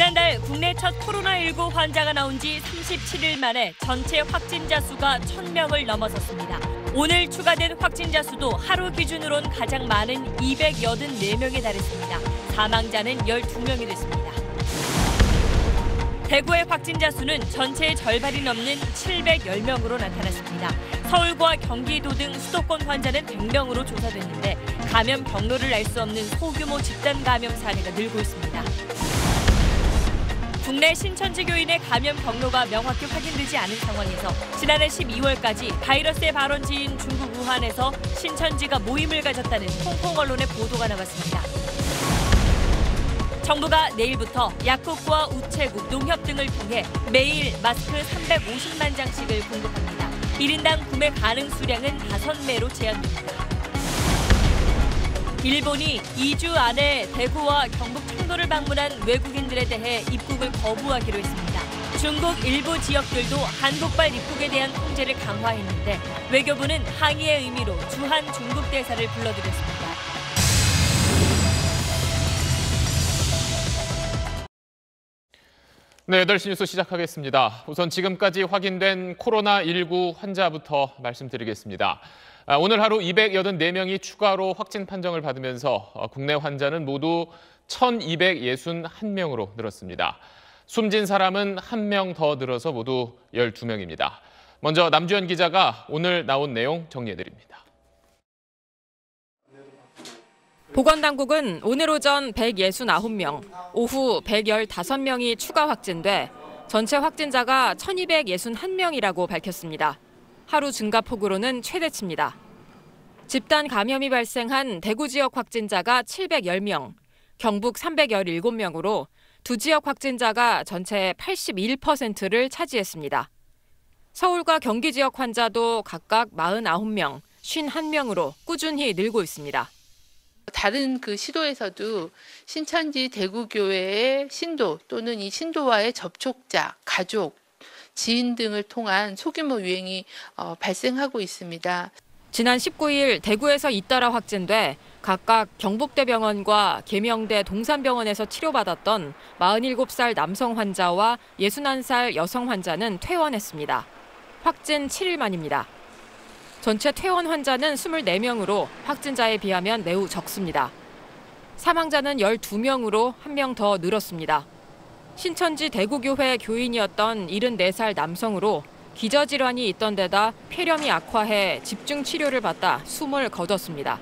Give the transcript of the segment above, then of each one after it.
지난달 국내 첫 코로나19 환자가 나온 지 37일 만에 전체 확진자 수가 1,000명을 넘어섰습니다. 오늘 추가된 확진자 수도 하루 기준으론 가장 많은 284명에 달했습니다. 사망자는 12명이 됐습니다. 대구의 확진자 수는 전체의 절반이 넘는 710명으로 나타났습니다. 서울과 경기도 등 수도권 환자는 100명으로 조사됐는데 감염 경로를 알 수 없는 소규모 집단 감염 사례가 늘고 있습니다. 국내 신천지 교인의 감염 경로가 명확히 확인되지 않은 상황에서 지난해 12월까지 바이러스의 발원지인 중국 우한에서 신천지가 모임을 가졌다는 홍콩 언론의 보도가 나왔습니다. 정부가 내일부터 약국과 우체국, 농협 등을 통해 매일 마스크 350만 장씩을 공급합니다. 1인당 구매 가능 수량은 5매로 제한됩니다. 일본이 2주 안에 대구와 경북 청도를 방문한 외국인들에 대해 입국을 거부하기로 했습니다. 중국 일부 지역들도 한국발 입국에 대한 통제를 강화했는데 외교부는 항의의 의미로 주한 중국 대사를 불러들였습니다. 네, 8시 뉴스 시작하겠습니다. 우선 지금까지 확인된 코로나19 환자부터 말씀드리겠습니다. 오늘 하루 284명이 추가로 확진 판정을 받으면서 국내 환자는 모두 1,261명으로 늘었습니다. 숨진 사람은 1명 더 늘어서 모두 12명입니다. 먼저 남주현 기자가 오늘 나온 내용 정리해드립니다. 보건당국은 오늘 오전 169명, 오후 115명이 추가 확진돼 전체 확진자가 1,261명이라고 밝혔습니다. 하루 증가폭으로는 최대치입니다. 집단 감염이 발생한 대구 지역 확진자가 710명, 경북 317명으로 두 지역 확진자가 전체의 81%를 차지했습니다. 서울과 경기 지역 환자도 각각 49명, 51명으로 꾸준히 늘고 있습니다. 다른 시도에서도 신천지 대구교회의 신도 또는 이 신도와의 접촉자, 가족, 지인 등을 통한 소규모 유행이 발생하고 있습니다. 지난 19일 대구에서 잇따라 확진돼 각각 경북대병원과 계명대 동산병원에서 치료받았던 47살 남성 환자와 61살 여성 환자는 퇴원했습니다. 확진 7일 만입니다. 전체 퇴원 환자는 24명으로 확진자에 비하면 매우 적습니다. 사망자는 12명으로 1명 더 늘었습니다. 신천지 대구교회 교인이었던 74살 남성으로 기저질환이 있던 데다 폐렴이 악화해 집중 치료를 받다 숨을 거뒀습니다.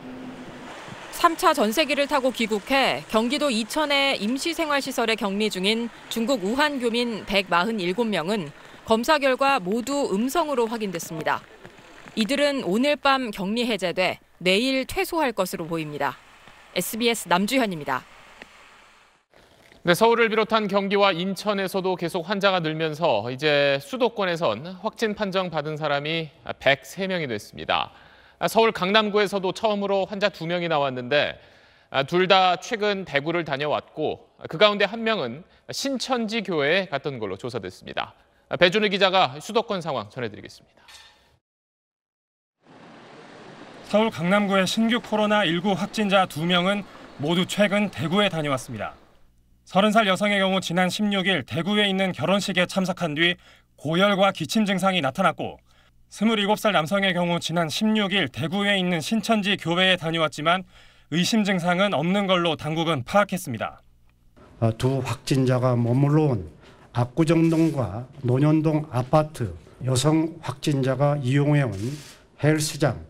3차 전세기를 타고 귀국해 경기도 이천의 임시생활시설에 격리 중인 중국 우한 교민 147명은 검사 결과 모두 음성으로 확인됐습니다. 이들은 오늘 밤 격리 해제돼 내일 퇴소할 것으로 보입니다. SBS 남주현입니다. 네, 서울을 비롯한 경기와 인천에서도 계속 환자가 늘면서 이제 수도권에선 확진 판정 받은 사람이 103명이 됐습니다. 서울 강남구에서도 처음으로 환자 2명이 나왔는데 둘 다 최근 대구를 다녀왔고 그 가운데 한 명은 신천지 교회에 갔던 걸로 조사됐습니다. 배준우 기자가 수도권 상황 전해드리겠습니다. 서울 강남구의 신규 코로나19 확진자 2명은 모두 최근 대구에 다녀왔습니다. 30살 여성의 경우 지난 16일 대구에 있는 결혼식에 참석한 뒤 고열과 기침 증상이 나타났고 27살 남성의 경우 지난 16일 대구에 있는 신천지 교회에 다녀왔지만 의심 증상은 없는 걸로 당국은 파악했습니다. 두 확진자가 머물러 온 압구정동과 논현동 아파트, 여성 확진자가 이용해온 헬스장,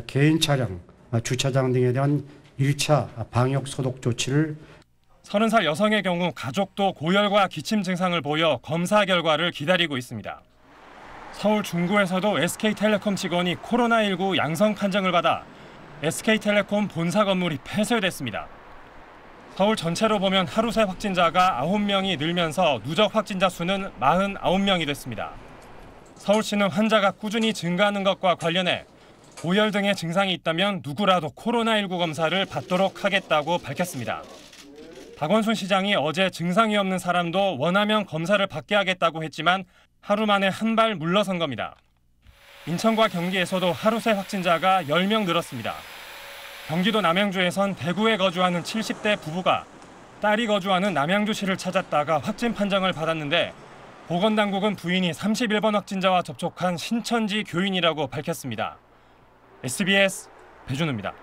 개인 차량, 주차장 등에 대한 1차 방역 소독 조치를 30살 여성의 경우 가족도 고열과 기침 증상을 보여 검사 결과를 기다리고 있습니다. 서울 중구에서도 SK텔레콤 직원이 코로나19 양성 판정을 받아 SK텔레콤 본사 건물이 폐쇄됐습니다. 서울 전체로 보면 하루 새 확진자가 9명이 늘면서 누적 확진자 수는 49명이 됐습니다. 서울시는 환자가 꾸준히 증가하는 것과 관련해 고열 등의 증상이 있다면 누구라도 코로나19 검사를 받도록 하겠다고 밝혔습니다. 박원순 시장이 어제 증상이 없는 사람도 원하면 검사를 받게 하겠다고 했지만 하루 만에 한 발 물러선 겁니다. 인천과 경기에서도 하루 새 확진자가 10명 늘었습니다. 경기도 남양주에선 대구에 거주하는 70대 부부가 딸이 거주하는 남양주시를 찾았다가 확진 판정을 받았는데 보건당국은 부인이 31번 확진자와 접촉한 신천지 교인이라고 밝혔습니다. SBS 배준우입니다.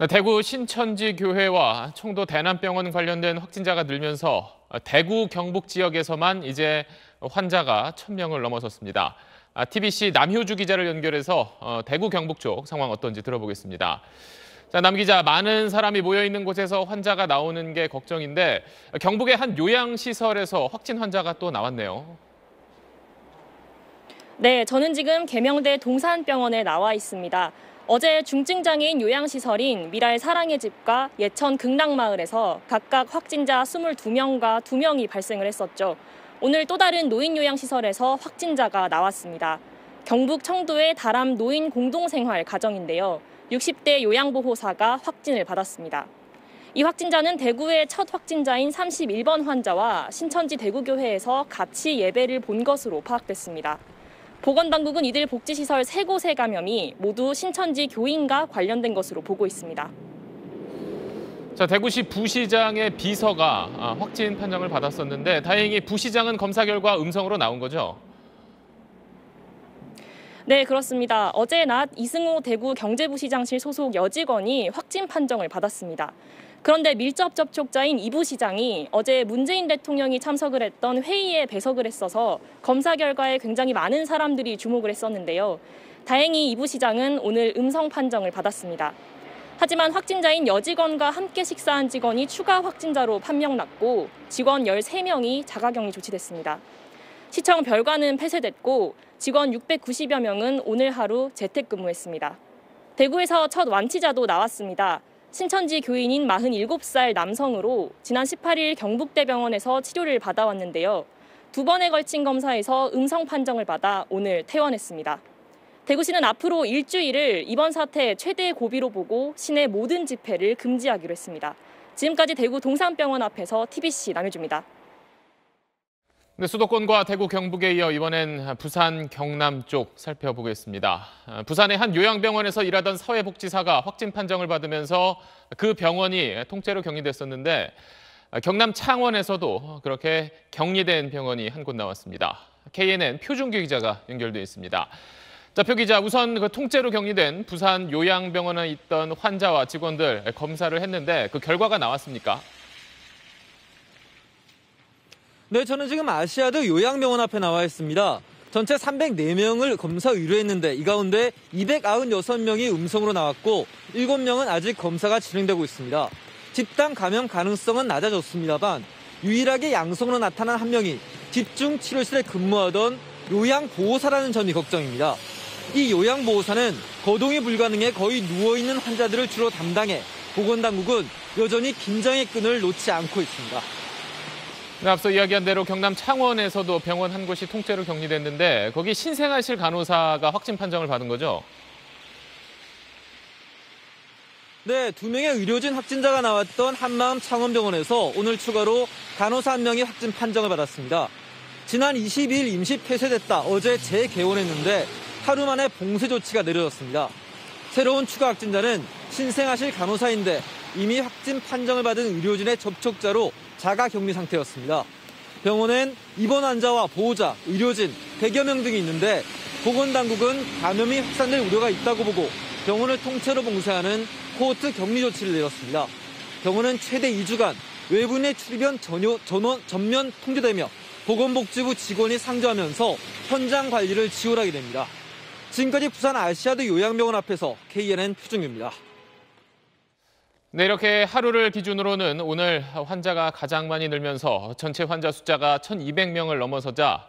대구 신천지 교회와 청도 대남병원 관련된 확진자가 늘면서 대구 경북 지역에서만 이제 환자가 1,000명을 넘어섰습니다. TBC 남효주 기자를 연결해서 대구 경북 쪽 상황 어떤지 들어보겠습니다. 자, 남 기자, 많은 사람이 모여 있는 곳에서 환자가 나오는 게 걱정인데 경북의 한 요양시설에서 확진 환자가 또 나왔네요. 네, 저는 지금 계명대 동산병원에 나와 있습니다. 어제 중증장애인 요양시설인 미랄 사랑의 집과 예천 극락마을에서 각각 확진자 22명과 2명이 발생을 했었죠. 오늘 또 다른 노인 요양시설에서 확진자가 나왔습니다. 경북 청도의 다람 노인 공동생활 가정인데요. 60대 요양보호사가 확진을 받았습니다. 이 확진자는 대구의 첫 확진자인 31번 환자와 신천지 대구교회에서 같이 예배를 본 것으로 파악됐습니다. 보건당국은 이들 복지시설 3곳의 감염이 모두 신천지 교인과 관련된 것으로 보고 있습니다. 자, 대구시 부시장의 비서가 확진 판정을 받았었는데 다행히 부시장은 검사 결과 음성으로 나온 거죠? 네, 그렇습니다. 어제 낮 이승호 대구 경제부시장실 소속 여직원이 확진 판정을 받았습니다. 그런데 밀접 접촉자인 이 부시장이 어제 문재인 대통령이 참석을 했던 회의에 배석을 했어서 검사 결과에 굉장히 많은 사람들이 주목을 했었는데요. 다행히 이 부시장은 오늘 음성 판정을 받았습니다. 하지만 확진자인 여직원과 함께 식사한 직원이 추가 확진자로 판명났고 직원 13명이 자가격리 조치됐습니다. 시청 별관은 폐쇄됐고 직원 690여 명은 오늘 하루 재택근무했습니다. 대구에서 첫 완치자도 나왔습니다. 신천지 교인인 47살 남성으로 지난 18일 경북대병원에서 치료를 받아왔는데요. 2번에 걸친 검사에서 음성 판정을 받아 오늘 퇴원했습니다. 대구시는 앞으로 일주일을 이번 사태의 최대 고비로 보고 시내 모든 집회를 금지하기로 했습니다. 지금까지 대구 동산병원 앞에서 TBC 남효주입니다. 네, 수도권과 대구, 경북에 이어 이번엔 부산, 경남 쪽 살펴보겠습니다. 부산의 한 요양병원에서 일하던 사회복지사가 확진 판정을 받으면서 그 병원이 통째로 격리됐었는데 경남 창원에서도 그렇게 격리된 병원이 한 곳 나왔습니다. KNN 표준규 기자가 연결돼 있습니다. 자, 표 기자, 우선 그 통째로 격리된 부산 요양병원에 있던 환자와 직원들 검사를 했는데 그 결과가 나왔습니까? 네, 저는 지금 아시아드 요양병원 앞에 나와 있습니다. 전체 304명을 검사 의뢰했는데 이 가운데 296명이 음성으로 나왔고 7명은 아직 검사가 진행되고 있습니다. 집단 감염 가능성은 낮아졌습니다만 유일하게 양성으로 나타난 한 명이 집중치료실에 근무하던 요양보호사라는 점이 걱정입니다. 이 요양보호사는 거동이 불가능해 거의 누워있는 환자들을 주로 담당해 보건당국은 여전히 긴장의 끈을 놓지 않고 있습니다. 네, 앞서 이야기한 대로 경남 창원에서도 병원 한 곳이 통째로 격리됐는데 거기 신생아실 간호사가 확진 판정을 받은 거죠? 네, 2명의 의료진 확진자가 나왔던 한마음 창원병원에서 오늘 추가로 간호사 1명이 확진 판정을 받았습니다. 지난 20일 임시 폐쇄됐다 어제 재개원했는데 하루 만에 봉쇄 조치가 내려졌습니다. 새로운 추가 확진자는 신생아실 간호사인데 이미 확진 판정을 받은 의료진의 접촉자로 자가격리 상태였습니다. 병원엔 입원 환자와 보호자, 의료진, 100여 명 등이 있는데 보건당국은 감염이 확산될 우려가 있다고 보고 병원을 통째로 봉쇄하는 코호트 격리 조치를 내렸습니다. 병원은 최대 2주간 외부인의 출입연 전면 통제되며 보건복지부 직원이 상주하면서 현장 관리를 지원하게 됩니다. 지금까지 부산 아시아드 요양병원 앞에서 KNN 표준규입니다. 네, 이렇게 하루를 기준으로는 오늘 환자가 가장 많이 늘면서 전체 환자 숫자가 1,200명을 넘어서자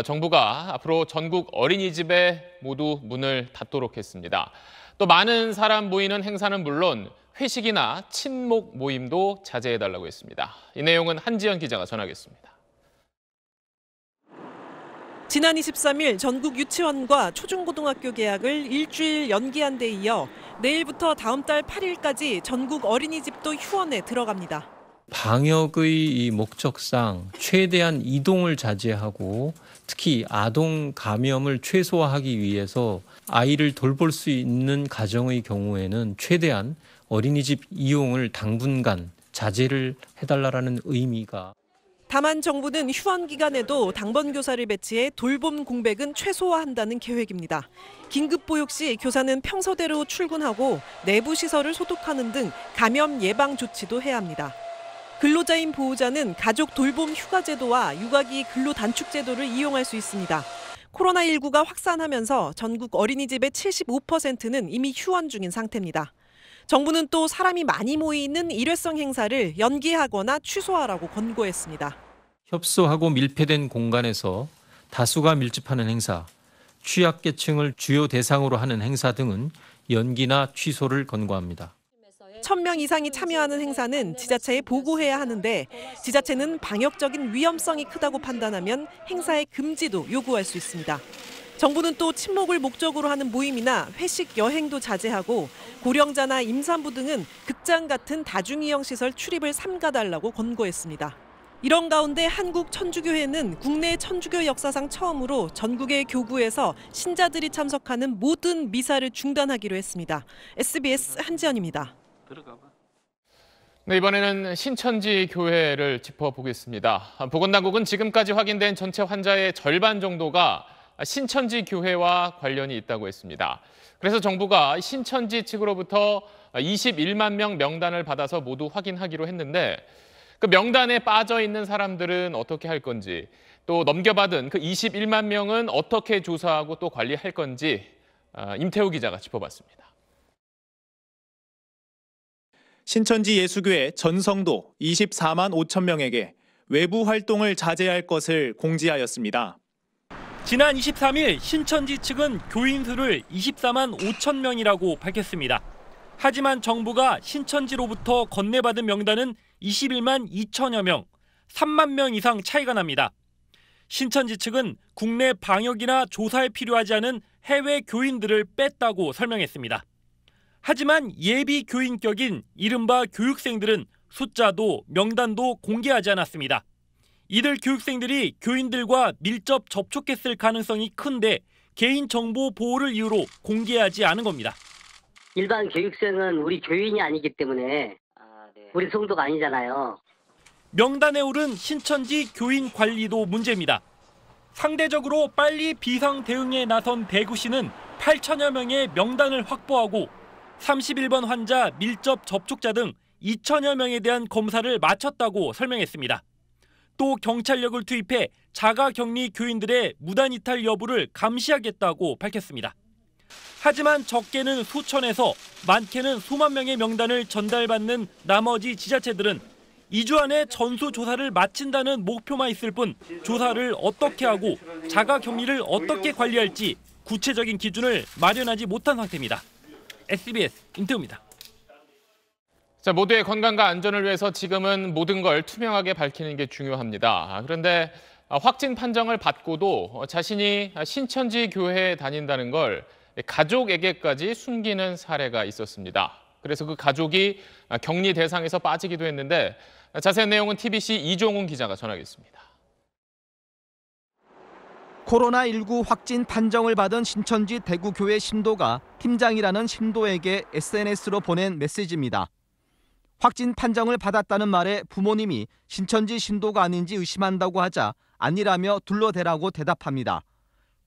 정부가 앞으로 전국 어린이집에 모두 문을 닫도록 했습니다. 또 많은 사람 모이는 행사는 물론 회식이나 친목 모임도 자제해달라고 했습니다. 이 내용은 한지연 기자가 전하겠습니다. 지난 23일 전국 유치원과 초중고등학교 개학을 일주일 연기한 데 이어 내일부터 다음 달 8일까지 전국 어린이집도 휴원에 들어갑니다. 방역의 이 목적상 최대한 이동을 자제하고 특히 아동 감염을 최소화하기 위해서 아이를 돌볼 수 있는 가정의 경우에는 최대한 어린이집 이용을 당분간 자제를 해달라는 의미가. 다만 정부는 휴원 기간에도 당번 교사를 배치해 돌봄 공백은 최소화한다는 계획입니다. 긴급 보육 시 교사는 평소대로 출근하고 내부 시설을 소독하는 등 감염 예방 조치도 해야 합니다. 근로자인 보호자는 가족 돌봄 휴가 제도와 육아기 근로 단축 제도를 이용할 수 있습니다. 코로나19가 확산하면서 전국 어린이집의 75%는 이미 휴원 중인 상태입니다. 정부는 또 사람이 많이 모이는 일회성 행사를 연기하거나 취소하라고 권고했습니다. 협소하고 밀폐된 공간에서 다수가 밀집하는 행사, 취약계층을 주요 대상으로 하는 행사 등은 연기나 취소를 권고합니다. 1,000명 이상이 참여하는 행사는 지자체에 보고해야 하는데 지자체는 방역적인 위험성이 크다고 판단하면 행사의 금지도 요구할 수 있습니다. 정부는 또 친목을 목적으로 하는 모임이나 회식, 여행도 자제하고 고령자나 임산부 등은 극장 같은 다중이용 시설 출입을 삼가달라고 권고했습니다. 이런 가운데 한국천주교회는 국내 천주교 역사상 처음으로 전국의 교구에서 신자들이 참석하는 모든 미사를 중단하기로 했습니다. SBS 한지연입니다. 네, 이번에는 신천지 교회를 짚어보겠습니다. 보건당국은 지금까지 확인된 전체 환자의 절반 정도가 신천지 교회와 관련이 있다고 했습니다. 그래서 정부가 신천지 측으로부터 21만 명 명단을 받아서 모두 확인하기로 했는데 그 명단에 빠져 있는 사람들은 어떻게 할 건지, 또 넘겨받은 그 21만 명은 어떻게 조사하고 또 관리할 건지 임태우 기자가 짚어봤습니다. 신천지 예수교회 전성도 24만 5천 명에게 외부 활동을 자제할 것을 공지하였습니다. 지난 23일 신천지 측은 교인 수를 24만 5천 명이라고 밝혔습니다. 하지만 정부가 신천지로부터 건네받은 명단은 21만 2천여 명, 3만 명 이상 차이가 납니다. 신천지 측은 국내 방역이나 조사에 필요하지 않은 해외 교인들을 뺐다고 설명했습니다. 하지만 예비 교인격인 이른바 교육생들은 숫자도 명단도 공개하지 않았습니다. 이들 교육생들이 교인들과 밀접 접촉했을 가능성이 큰데 개인정보 보호를 이유로 공개하지 않은 겁니다. 일반 교육생은 우리 교인이 아니기 때문에 우리 성도가 아니잖아요. 명단에 오른 신천지 교인 관리도 문제입니다. 상대적으로 빨리 비상 대응에 나선 대구시는 8천여 명의 명단을 확보하고 31번 환자 밀접 접촉자 등 2천여 명에 대한 검사를 마쳤다고 설명했습니다. 또 경찰력을 투입해 자가격리 교인들의 무단 이탈 여부를 감시하겠다고 밝혔습니다. 하지만 적게는 수천에서 많게는 수만 명의 명단을 전달받는 나머지 지자체들은 2주 안에 전수조사를 마친다는 목표만 있을 뿐 조사를 어떻게 하고 자가격리를 어떻게 관리할지 구체적인 기준을 마련하지 못한 상태입니다. SBS 임태우입니다. 자, 모두의 건강과 안전을 위해서 지금은 모든 걸 투명하게 밝히는 게 중요합니다. 그런데 확진 판정을 받고도 자신이 신천지 교회에 다닌다는 걸 가족에게까지 숨기는 사례가 있었습니다. 그래서 그 가족이 격리 대상에서 빠지기도 했는데 자세한 내용은 TBC 이종훈 기자가 전하겠습니다. 코로나19 확진 판정을 받은 신천지 대구교회 신도가 팀장이라는 신도에게 SNS로 보낸 메시지입니다. 확진 판정을 받았다는 말에 부모님이 신천지 신도가 아닌지 의심한다고 하자 아니라며 둘러대라고 대답합니다.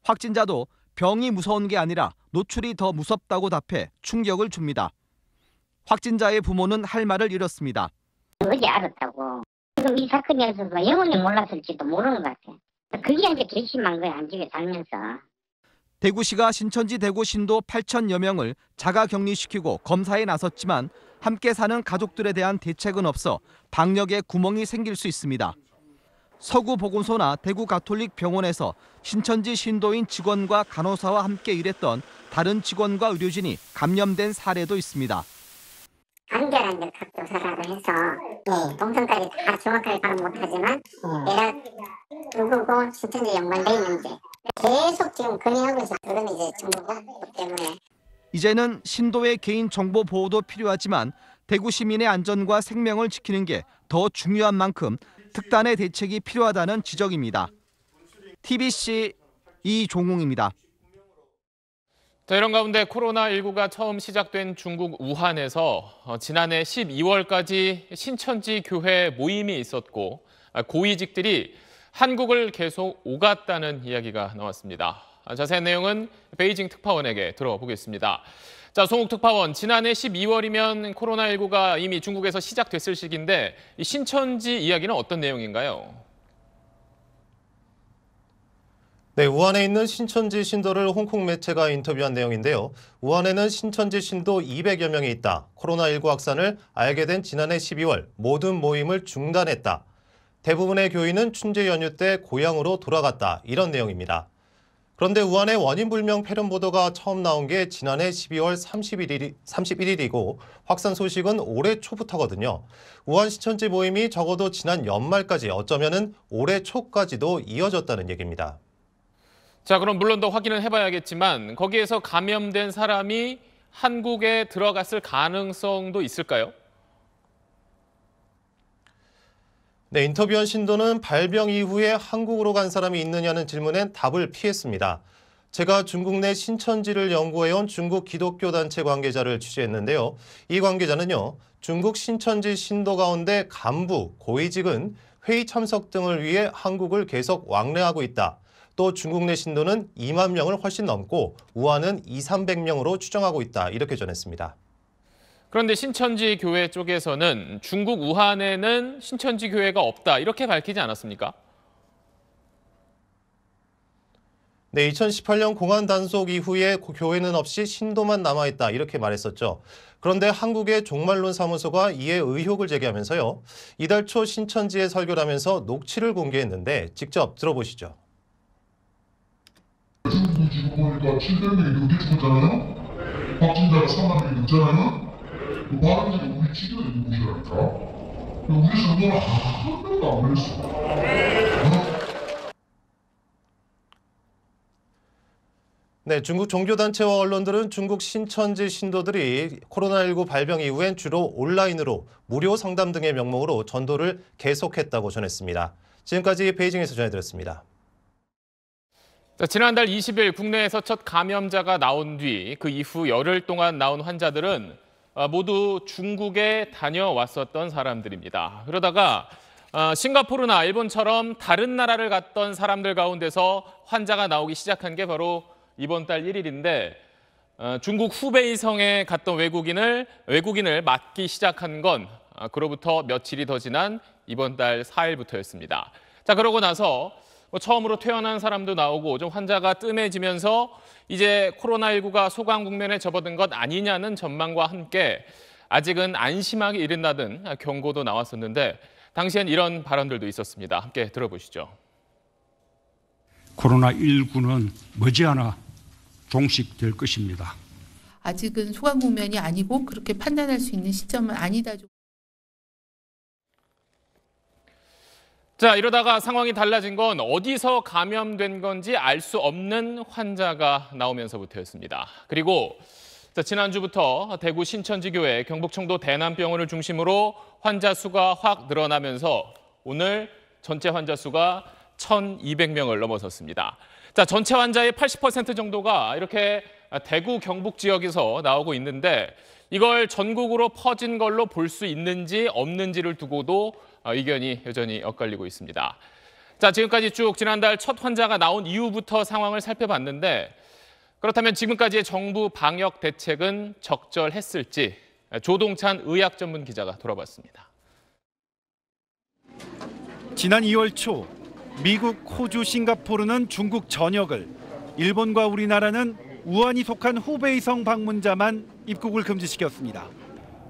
확진자도 병이 무서운 게 아니라 노출이 더 무섭다고 답해 충격을 줍니다. 확진자의 부모는 할 말을 잃었습니다. 어제 알았다고. 지금 이 사건이 없어서 영원히 몰랐을지도 모르는 것 같아. 그게 이제 괘씸한 거야, 한 집에 살면서. 대구시가 신천지 대구 신도 8천여 명을 자가격리시키고 검사에 나섰지만 함께 사는 가족들에 대한 대책은 없어 방역에 구멍이 생길 수 있습니다. 서구보건소나 대구가톨릭병원에서 신천지 신도인 직원과 간호사와 함께 일했던 다른 직원과 의료진이 감염된 사례도 있습니다. 간결한 각도사라고 해서 동선까지 다 정확하게 파악 못하지만 내가 누구고 신천지 연관돼 있는지 계속 지금 건의하고 있어. 그건 이제 정부가 때문에. 이제는 신도의 개인 정보 보호도 필요하지만 대구 시민의 안전과 생명을 지키는 게 더 중요한 만큼 특단의 대책이 필요하다는 지적입니다. TBC 이종웅입니다. 자, 이런 가운데 코로나19가 처음 시작된 중국 우한에서 지난해 12월까지 신천지 교회 모임이 있었고 고위직들이 한국을 계속 오갔다는 이야기가 나왔습니다. 자세한 내용은 베이징 특파원에게 들어보겠습니다. 자, 송욱 특파원, 지난해 12월이면 코로나19가 이미 중국에서 시작됐을 시기인데 이 신천지 이야기는 어떤 내용인가요? 네, 우한에 있는 신천지 신도를 홍콩 매체가 인터뷰한 내용인데요. 우한에는 신천지 신도 200여 명이 있다. 코로나19 확산을 알게 된 지난해 12월 모든 모임을 중단했다. 대부분의 교인은 춘제 연휴 때 고향으로 돌아갔다. 이런 내용입니다. 그런데 우한의 원인 불명 폐렴 보도가 처음 나온 게 지난해 12월 31일이고 확산 소식은 올해 초부터거든요. 우한 신천지 모임이 적어도 지난 연말까지 어쩌면은 올해 초까지도 이어졌다는 얘기입니다. 자, 그럼 물론 더 확인은 해봐야겠지만 거기에서 감염된 사람이 한국에 들어갔을 가능성도 있을까요? 네, 인터뷰한 신도는 발병 이후에 한국으로 간 사람이 있느냐는 질문엔 답을 피했습니다. 제가 중국 내 신천지를 연구해온 중국 기독교 단체 관계자를 취재했는데요. 이 관계자는요, 중국 신천지 신도 가운데 간부, 고위직은 회의 참석 등을 위해 한국을 계속 왕래하고 있다. 또 중국 내 신도는 2만 명을 훨씬 넘고 우한은 200~300명으로 추정하고 있다. 이렇게 전했습니다. 그런데 신천지 교회 쪽에서는 중국 우한에는 신천지 교회가 없다. 이렇게 밝히지 않았습니까? 네, 2018년 공안 단속 이후에 교회는 없이 신도만 남아있다. 이렇게 말했었죠. 그런데 한국의 종말론 사무소가 이에 의혹을 제기하면서요. 이달 초 신천지에 설교를 하면서 녹취를 공개했는데 직접 들어보시죠. 중국 지금 보니까 700명이 넘게 죽었잖아요. 확진자가 3만 명이 넘잖아요. 바람들이 우리 치료해 주는 곳이라니까. 우리 성도는 한 명도 안 걸렸어. 네, 중국 종교단체와 언론들은 중국 신천지 신도들이 코로나19 발병 이후엔 주로 온라인으로 무료 상담 등의 명목으로 전도를 계속했다고 전했습니다. 지금까지 베이징에서 전해드렸습니다. 자, 지난달 20일 국내에서 첫 감염자가 나온 뒤 그 이후 열흘 동안 나온 환자들은 모두 중국에 다녀왔었던 사람들입니다. 그러다가 싱가포르나 일본처럼 다른 나라를 갔던 사람들 가운데서 환자가 나오기 시작한 게 바로 이번 달 1일인데 중국 후베이성에 갔던 외국인을 맞기 시작한 건 그로부터 며칠이 더 지난 이번 달 4일부터였습니다. 자, 그러고 나서 처음으로 퇴원한 사람도 나오고 좀 환자가 뜸해지면서 이제 코로나19가 소강 국면에 접어든 것 아니냐는 전망과 함께 아직은 안심하기 이른다는 경고도 나왔었는데 당시엔 이런 발언들도 있었습니다. 함께 들어보시죠. 코로나19는 머지않아 종식될 것입니다. 아직은 소강 국면이 아니고 그렇게 판단할 수 있는 시점은 아니다. 자, 이러다가 상황이 달라진 건 어디서 감염된 건지 알 수 없는 환자가 나오면서부터였습니다. 그리고 지난주부터 대구 신천지교회, 경북청도 대남병원을 중심으로 환자 수가 확 늘어나면서 오늘 전체 환자 수가 1,200명을 넘어섰습니다. 자, 전체 환자의 80% 정도가 이렇게 대구, 경북 지역에서 나오고 있는데 이걸 전국으로 퍼진 걸로 볼 수 있는지 없는지를 두고도 의견이 여전히 엇갈리고 있습니다. 자, 지금까지 쭉 지난달 첫 환자가 나온 이후부터 상황을 살펴봤는데 그렇다면 지금까지의 정부 방역 대책은 적절했을지 조동찬 의학 전문 기자가 돌아봤습니다. 지난 2월 초 미국, 호주, 싱가포르는 중국 전역을, 일본과 우리나라는 우한이 속한 후베이성 방문자만 입국을 금지시켰습니다.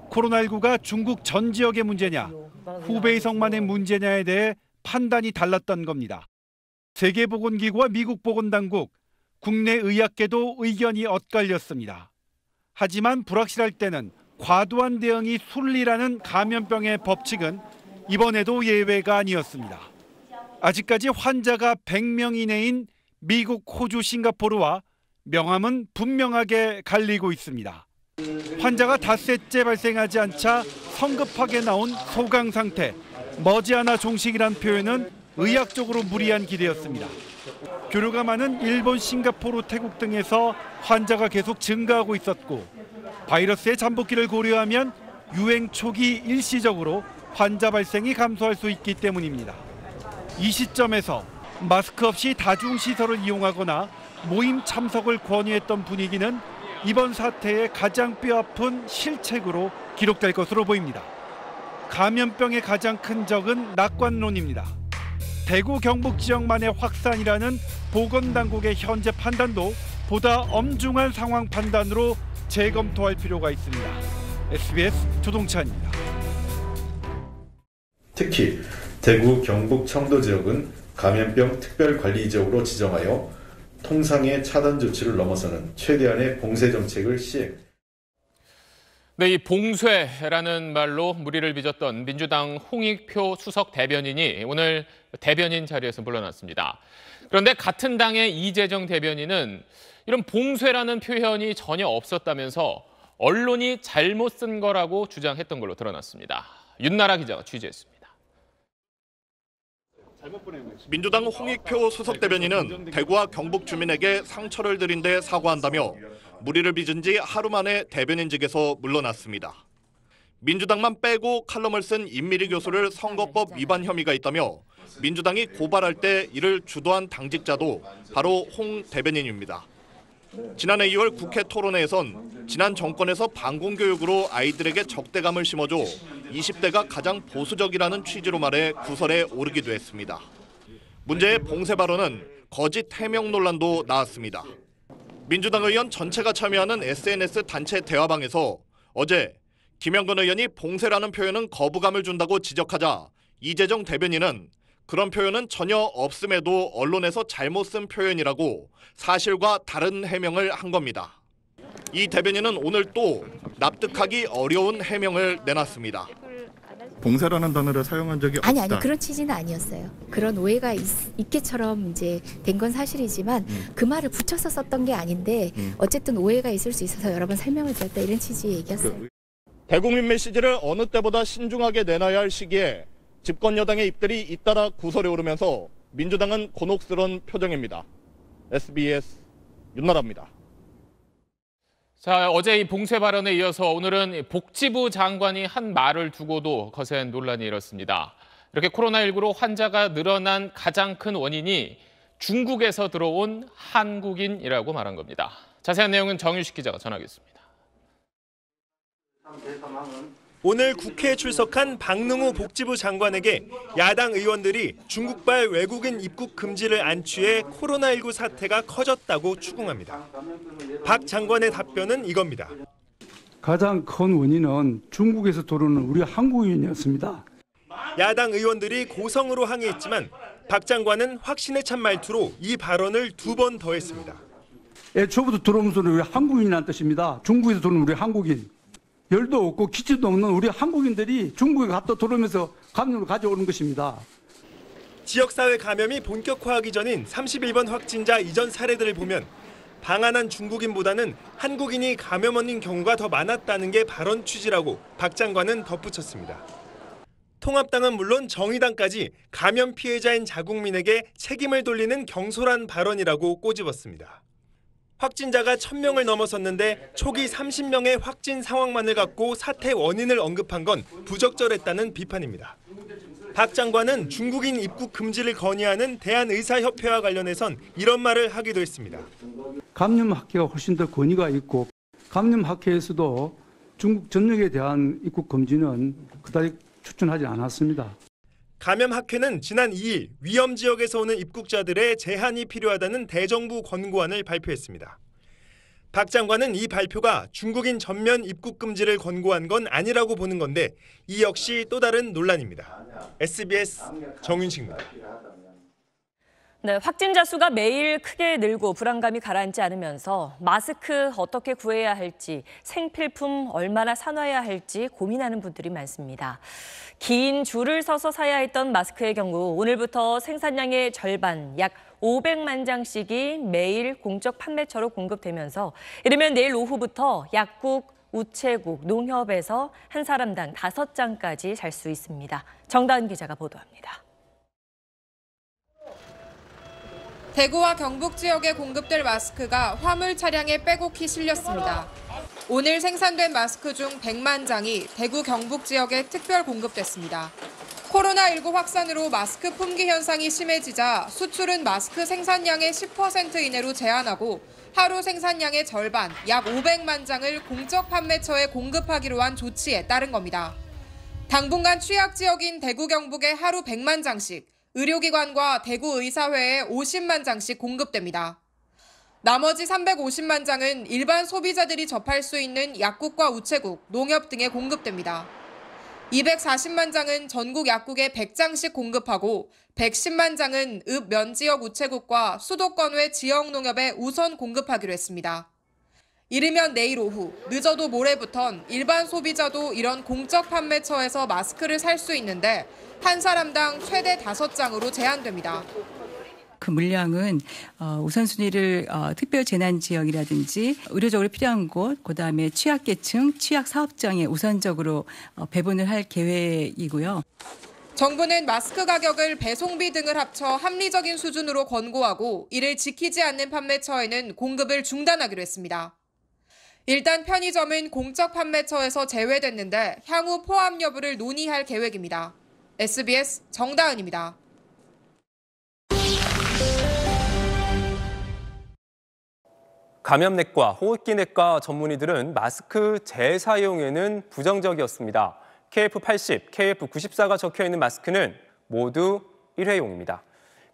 코로나19가 중국 전 지역의 문제냐, 후베이성만의 문제냐에 대해 판단이 달랐던 겁니다. 세계보건기구와 미국 보건당국, 국내 의학계도 의견이 엇갈렸습니다. 하지만 불확실할 때는 과도한 대응이 순리라는 감염병의 법칙은 이번에도 예외가 아니었습니다. 아직까지 환자가 100명 이내인 미국, 호주, 싱가포르와 명함은 분명하게 갈리고 있습니다. 환자가 닷새째 발생하지 않자 성급하게 나온 소강 상태, 머지않아 종식이란 표현은 의학적으로 무리한 기대였습니다. 교류가 많은 일본, 싱가포르, 태국 등에서 환자가 계속 증가하고 있었고 바이러스의 잠복기를 고려하면 유행 초기 일시적으로 환자 발생이 감소할 수 있기 때문입니다. 이 시점에서 마스크 없이 다중시설을 이용하거나 모임 참석을 권유했던 분위기는 이번 사태의 가장 뼈아픈 실책으로 기록될 것으로 보입니다. 감염병의 가장 큰 적은 낙관론입니다. 대구 경북 지역만의 확산이라는 보건당국의 현재 판단도 보다 엄중한 상황 판단으로 재검토할 필요가 있습니다. SBS 조동찬입니다. 특히 대구, 경북, 청도 지역은 감염병 특별관리 지역으로 지정하여 통상의 차단 조치를 넘어서는 최대한의 봉쇄 정책을 시행. 네, 이 봉쇄라는 말로 무리를 빚었던 민주당 홍익표 수석 대변인이 오늘 대변인 자리에서 물러났습니다. 그런데 같은 당의 이재정 대변인은 이런 봉쇄라는 표현이 전혀 없었다면서 언론이 잘못 쓴 거라고 주장했던 걸로 드러났습니다. 윤나라 기자가 취재했습니다. 민주당 홍익표 수석 대변인은 대구와 경북 주민에게 상처를 드린 데 사과한다며 무리를 빚은 지 하루 만에 대변인직에서 물러났습니다. 민주당만 빼고 칼럼을 쓴 임미리 교수를 선거법 위반 혐의가 있다며 민주당이 고발할 때 이를 주도한 당직자도 바로 홍 대변인입니다. 지난해 2월 국회 토론회에선 지난 정권에서 반공교육으로 아이들에게 적대감을 심어줘 20대가 가장 보수적이라는 취지로 말해 구설에 오르기도 했습니다. 문제의 봉쇄 발언은 거짓 해명 논란도 나왔습니다. 민주당 의원 전체가 참여하는 SNS 단체 대화방에서 어제 김영건 의원이 봉쇄라는 표현은 거부감을 준다고 지적하자 이재정 대변인은 그런 표현은 전혀 없음에도 언론에서 잘못 쓴 표현이라고 사실과 다른 해명을 한 겁니다. 이 대변인은 오늘 또 납득하기 어려운 해명을 내놨습니다. 봉쇄라는 단어를 사용한 적이 없다. 아니 그런 취지는 아니었어요. 그런 오해가 있게처럼 이제 된 건 사실이지만 그 말을 붙여서 썼던 게 아닌데 어쨌든 오해가 있을 수 있어서 여러 번 설명을 드렸다 이런 취지의 얘기였어요. 대국민 메시지를 어느 때보다 신중하게 내놔야 할 시기에 집권 여당의 입들이 잇따라 구설에 오르면서 민주당은 곤혹스러운 표정입니다. SBS 윤나라입니다. 자, 어제 이 봉쇄 발언에 이어서 오늘은 복지부 장관이 한 말을 두고도 거센 논란이 일었습니다. 이렇게 코로나19로 환자가 늘어난 가장 큰 원인이 중국에서 들어온 한국인이라고 말한 겁니다. 자세한 내용은 정유식 기자가 전하겠습니다. 오늘 국회에 출석한 박능우 복지부 장관에게 야당 의원들이 중국발 외국인 입국 금지를 안취해 코로나19 사태가 커졌다고 추궁합니다. 박 장관의 답변은 이겁니다. 가장 큰 원인은 중국에서 들어오는 우리 한국인이었습니다. 야당 의원들이 고성으로 항의했지만 박 장관은 확신에 찬 말투로 이 발언을 2번 더 했습니다. 애초부터 들어오면서는 우리 한국인이라는 뜻입니다. 중국에서 들어오는 우리 한국인. 열도 없고 기치도 없는 우리 한국인들이 중국에 갔다 들어오면서 감염을 가져오는 것입니다. 지역사회 감염이 본격화하기 전인 31번 확진자 이전 사례들을 보면 방한한 중국인보다는 한국인이 감염원인 경우가 더 많았다는 게 발언 취지라고 박 장관은 덧붙였습니다. 통합당은 물론 정의당까지 감염 피해자인 자국민에게 책임을 돌리는 경솔한 발언이라고 꼬집었습니다. 확진자가 1000명을 넘어섰는데 초기 30명의 확진 상황만을 갖고 사태 원인을 언급한 건 부적절했다는 비판입니다. 박 장관은 중국인 입국 금지를 건의하는 대한의사협회와 관련해선 이런 말을 하기도 했습니다. 감염학회가 훨씬 더 권위가 있고 감염학회에서도 중국 전역에 대한 입국 금지는 그다지 추천하지 않았습니다. 감염학회는 지난 2일 위험 지역에서 오는 입국자들의 제한이 필요하다는 대정부 권고안을 발표했습니다. 박 장관은 이 발표가 중국인 전면 입국 금지를 권고한 건 아니라고 보는 건데 이 역시 또 다른 논란입니다. SBS 정윤식입니다. 네, 확진자 수가 매일 크게 늘고 불안감이 가라앉지 않으면서 마스크 어떻게 구해야 할지, 생필품 얼마나 사놔야 할지 고민하는 분들이 많습니다. 긴 줄을 서서 사야 했던 마스크의 경우 오늘부터 생산량의 절반, 약 500만 장씩이 매일 공적 판매처로 공급되면서 이르면 내일 오후부터 약국, 우체국, 농협에서 한 사람당 5장까지 살 수 있습니다. 정다은 기자가 보도합니다. 대구와 경북 지역에 공급될 마스크가 화물 차량에 빼곡히 실렸습니다. 오늘 생산된 마스크 중 100만 장이 대구 경북 지역에 특별 공급됐습니다. 코로나19 확산으로 마스크 품귀 현상이 심해지자 수출은 마스크 생산량의 10% 이내로 제한하고 하루 생산량의 절반, 약 500만 장을 공적 판매처에 공급하기로 한 조치에 따른 겁니다. 당분간 취약 지역인 대구 경북에 하루 100만 장씩, 의료기관과 대구의사회에 50만 장씩 공급됩니다. 나머지 350만 장은 일반 소비자들이 접할 수 있는 약국과 우체국, 농협 등에 공급됩니다. 240만 장은 전국 약국에 100장씩 공급하고 110만 장은 읍 면지역 우체국과 수도권 외 지역 농협에 우선 공급하기로 했습니다. 이르면 내일 오후, 늦어도 모레부턴 일반 소비자도 이런 공적 판매처에서 마스크를 살 수 있는데 한 사람당 최대 5장으로 제한됩니다. 그 물량은 우선순위를 특별재난지역이라든지 의료적으로 필요한 곳, 그다음에 취약계층, 취약사업장에 우선적으로 배분을 할 계획이고요. 정부는 마스크 가격을 배송비 등을 합쳐 합리적인 수준으로 권고하고 이를 지키지 않는 판매처에는 공급을 중단하기로 했습니다. 일단 편의점은 공적 판매처에서 제외됐는데 향후 포함 여부를 논의할 계획입니다. SBS 정다은입니다. 감염내과, 호흡기내과 전문의들은 마스크 재사용에는 부정적이었습니다. KF80, KF94가 적혀있는 마스크는 모두 일회용입니다.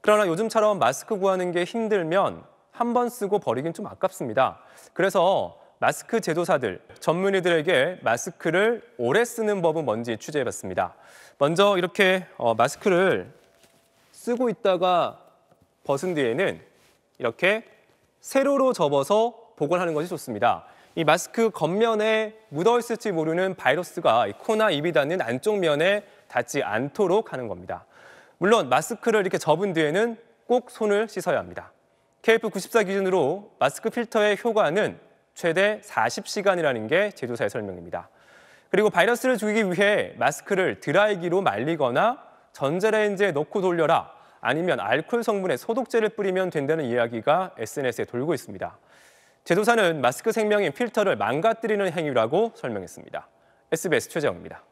그러나 요즘처럼 마스크 구하는 게 힘들면 한 번 쓰고 버리긴 좀 아깝습니다. 그래서 마스크 제조사들, 전문의들에게 마스크를 오래 쓰는 법은 뭔지 취재해봤습니다. 먼저 이렇게 마스크를 쓰고 있다가 벗은 뒤에는 이렇게 세로로 접어서 보관하는 것이 좋습니다. 이 마스크 겉면에 묻어있을지 모르는 바이러스가 코나 입이 닿는 안쪽 면에 닿지 않도록 하는 겁니다. 물론 마스크를 이렇게 접은 뒤에는 꼭 손을 씻어야 합니다. KF94 기준으로 마스크 필터의 효과는 최대 40시간이라는 게 제조사의 설명입니다. 그리고 바이러스를 죽이기 위해 마스크를 드라이기로 말리거나 전자레인지에 넣고 돌려라, 아니면 알코올 성분의 소독제를 뿌리면 된다는 이야기가 SNS에 돌고 있습니다. 제조사는 마스크 생명인 필터를 망가뜨리는 행위라고 설명했습니다. SBS 최재영입니다.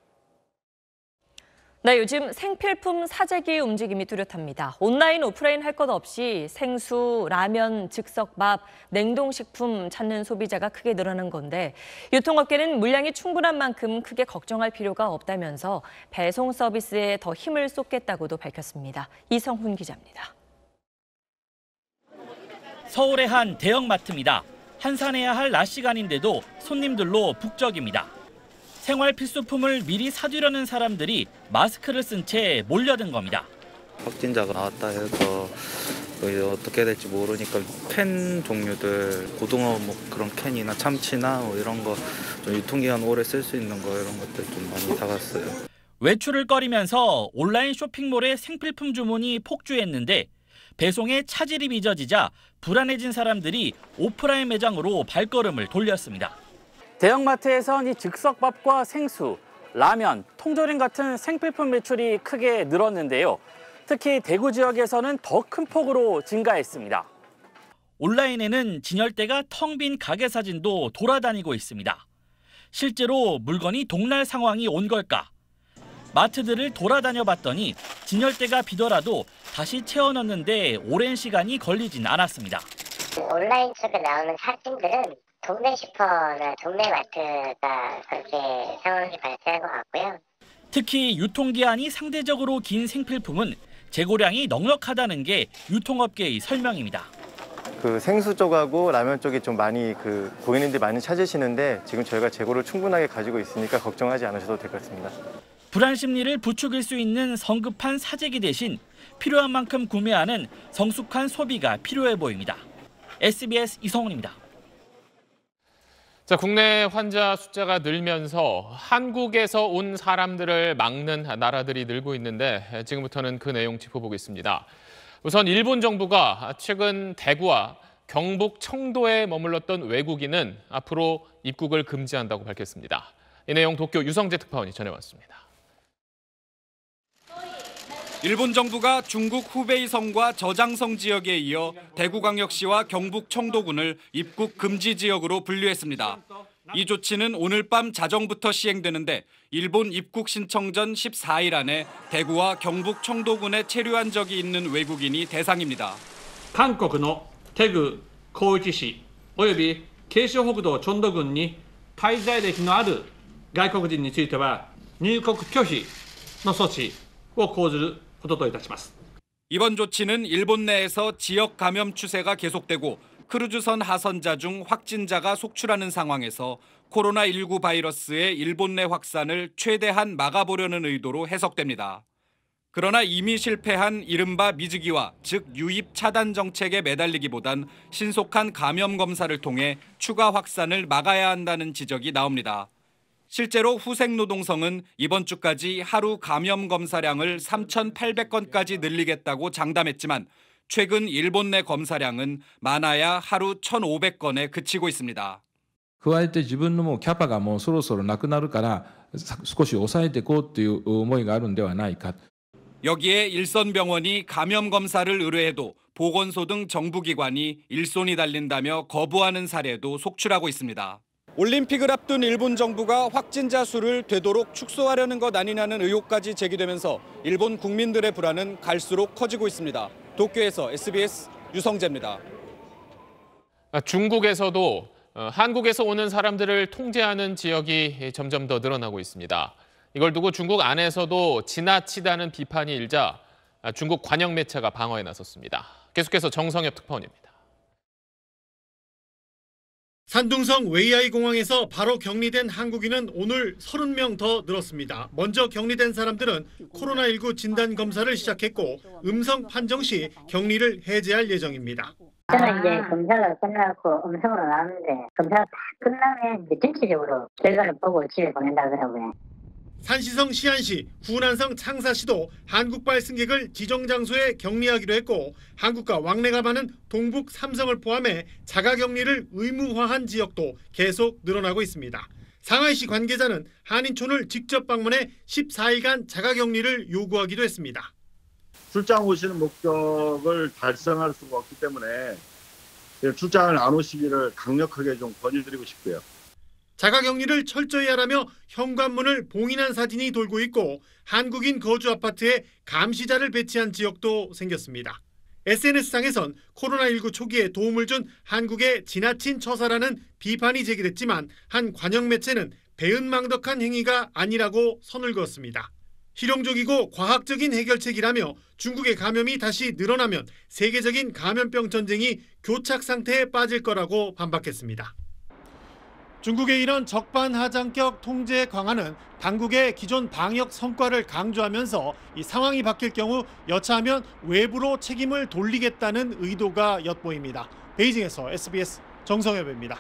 네, 요즘 생필품 사재기 움직임이 뚜렷합니다. 온라인, 오프라인 할 것 없이 생수, 라면, 즉석밥, 냉동식품 찾는 소비자가 크게 늘어난 건데 유통업계는 물량이 충분한 만큼 크게 걱정할 필요가 없다면서 배송 서비스에 더 힘을 쏟겠다고도 밝혔습니다. 이성훈 기자입니다. 서울의 한 대형마트입니다. 한산해야 할 낮 시간인데도 손님들로 북적입니다. 생활 필수품을 미리 사두려는 사람들이 마스크를 쓴 채 몰려든 겁니다. 확진자가 나왔다 해서 이제 어떻게 될지 모르니까 캔 종류들, 고등어 뭐 그런 캔이나 참치나 뭐 이런 거 좀 유통기한 오래 쓸 수 있는 거 이런 것들 좀 많이 사갔어요. 외출을 꺼리면서 온라인 쇼핑몰의 생필품 주문이 폭주했는데 배송에 차질이 빚어지자 불안해진 사람들이 오프라인 매장으로 발걸음을 돌렸습니다. 대형마트에선 이 즉석밥과 생수, 라면, 통조림 같은 생필품 매출이 크게 늘었는데요. 특히 대구 지역에서는 더 큰 폭으로 증가했습니다. 온라인에는 진열대가 텅 빈 가게 사진도 돌아다니고 있습니다. 실제로 물건이 동날 상황이 온 걸까? 마트들을 돌아다녀 봤더니 진열대가 비더라도 다시 채워 넣는데 오랜 시간이 걸리진 않았습니다. 온라인 쪽에 나오는 사진들은 동네 슈퍼나 동네 마트가 그렇게 상황이 발생한 것 같고요. 특히 유통기한이 상대적으로 긴 생필품은 재고량이 넉넉하다는 게 유통업계의 설명입니다. 그 생수 쪽하고 라면 쪽이 좀 많이 고객님들이 많이 찾으시는데 지금 저희가 재고를 충분하게 가지고 있으니까 걱정하지 않으셔도 될 것 같습니다. 불안 심리를 부추길 수 있는 성급한 사재기 대신 필요한 만큼 구매하는 성숙한 소비가 필요해 보입니다. SBS 이성훈입니다. 자, 국내 환자 숫자가 늘면서 한국에서 온 사람들을 막는 나라들이 늘고 있는데 지금부터는 그 내용 짚어보겠습니다. 우선 일본 정부가 최근 대구와 경북 청도에 머물렀던 외국인은 앞으로 입국을 금지한다고 밝혔습니다. 이 내용 도쿄 유성재 특파원이 전해왔습니다. 일본 정부가 중국 후베이성과 저장성 지역에 이어 대구광역시와 경북 청도군을 입국 금지 지역으로 분류했습니다. 이 조치는 오늘 밤 자정부터 시행되는데 일본 입국 신청 전 14일 안에 대구와 경북 청도군에 체류한 적이 있는 외국인이 대상입니다. 한국의 대구, 고이치시, および慶尚北道チョンド郡に滞在歴のある外国人については入国拒否の措置を講ずることといたします。 이번 조치는 일본 내에서 지역 감염 추세가 계속되고 크루즈선 하선자 중 확진자가 속출하는 상황에서 코로나19 바이러스의 일본 내 확산을 최대한 막아보려는 의도로 해석됩니다. 그러나 이미 실패한 이른바 미즈기와 즉 유입 차단 정책에 매달리기보단 신속한 감염 검사를 통해 추가 확산을 막아야 한다는 지적이 나옵니다. 실제로 후생노동성은 이번 주까지 하루 감염 검사량을 3,800건까지 늘리겠다고 장담했지만 최근 일본 내 검사량은 많아야 하루 1,500건에 그치고 있습니다. 加えて自分のもうキャパがもうそろそろなくなるから少し抑えていこうという思いがあるんではないか. 여기에 일선병원이 감염 검사를 의뢰해도 보건소 등 정부기관이 일손이 달린다며 거부하는 사례도 속출하고 있습니다. 올림픽을 앞둔 일본 정부가 확진자 수를 되도록 축소하려는 것 아니냐는 의혹까지 제기되면서 일본 국민들의 불안은 갈수록 커지고 있습니다. 도쿄에서 SBS 유성재입니다. 중국에서도 한국에서 오는 사람들을 통제하는 지역이 점점 더 늘어나고 있습니다. 이걸 두고 중국 안에서도 지나치다는 비판이 일자 중국 관영 매체가 방어에 나섰습니다. 계속해서 정성엽 특파원입니다. 산둥성 웨이아이 공항에서 바로 격리된 한국인은 오늘 30명 더 늘었습니다. 먼저 격리된 사람들은 코로나19 진단 검사를 시작했고 음성 판정 시 격리를 해제할 예정입니다. 저는 이제 검사가 끝나고 음성으로 나왔는데 검사가 다 끝나면 이제 전체적으로 결과를 보고 집에 보낸다 그러고요. 산시성 시안시, 후난성 창사시도 한국발 승객을 지정 장소에 격리하기로 했고 한국과 왕래가 많은 동북 3성을 포함해 자가격리를 의무화한 지역도 계속 늘어나고 있습니다. 상하이시 관계자는 한인촌을 직접 방문해 14일간 자가격리를 요구하기도 했습니다. 출장 오시는 목적을 달성할 수가 없기 때문에 출장을 안 오시기를 강력하게 좀 권유드리고 싶고요. 자가격리를 철저히 하라며 현관문을 봉인한 사진이 돌고 있고 한국인 거주 아파트에 감시자를 배치한 지역도 생겼습니다. SNS상에선 코로나19 초기에 도움을 준 한국의 지나친 처사라는 비판이 제기됐지만 한 관영 매체는 배은망덕한 행위가 아니라고 선을 그었습니다. 실용적이고 과학적인 해결책이라며 중국의 감염이 다시 늘어나면 세계적인 감염병 전쟁이 교착 상태에 빠질 거라고 반박했습니다. 중국의 이런 적반하장격 통제 강화는 당국의 기존 방역 성과를 강조하면서 이 상황이 바뀔 경우 여차하면 외부로 책임을 돌리겠다는 의도가 엿보입니다. 베이징에서 SBS 정성엽입니다.